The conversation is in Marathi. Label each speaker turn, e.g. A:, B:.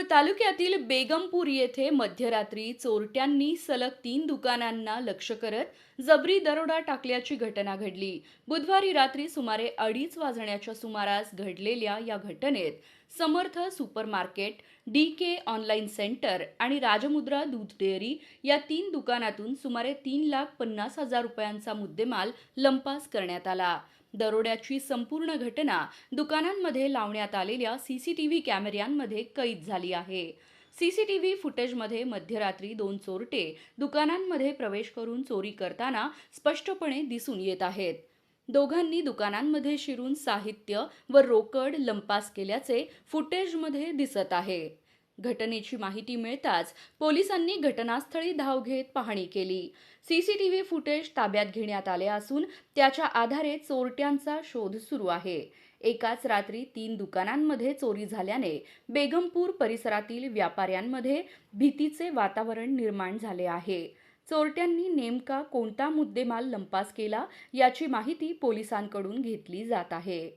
A: तालुक्यातील बेगमपूर येथे मध्यरात्री चोरट्यांनी सलग 3 दुकानांना लक्ष्य करत जबरी दरोडा टाकल्याची घटना घडली. बुधवारी रात्री सुमारे 2:30 वाजण्याच्या सुमारास घडलेल्या या घटनेत समर्थ सुपरमार्केट, DK ऑनलाईन सेंटर आणि राजमुद्रा दूध डेअरी या 3 दुकानातून सुमारे 3,50,000 रुपयांचा मुद्देमाल लंपास करण्यात आला. दरोड्याची संपूर्ण घटना दुकानांमध्ये लावण्यात आलेल्या सीसीटीव्ही कॅमेऱ्यांमध्ये कैद झाली आहे. सीसीटीव्ही फुटेजमध्ये मध्यरात्री 2 चोरटे दुकानांमध्ये प्रवेश करून चोरी करताना स्पष्टपणे दिसून येत आहेत. दोघांनी दुकानांमध्ये शिरून साहित्य व रोकड लंपास केल्याचे फुटेजमध्ये दिसत आहे. घटनेची माहिती मिळताच पोलिसांनी घटनास्थळी धाव घेत पाहणी केली. सीसीटीव्ही फुटेज ताब्यात घेण्यात आले असून त्याच्या आधारे चोरट्यांचा शोध सुरू आहे. एकाच रात्री 3 दुकानांमध्ये चोरी झाल्याने बेगमपूर परिसरातील व्यापाऱ्यांमध्ये भीतीचे वातावरण निर्माण झाले आहे. चोरट्यांनी नेमका कोणता मुद्देमाल लंपास केला याची माहिती पोलिसांकडून घेतली जात आहे.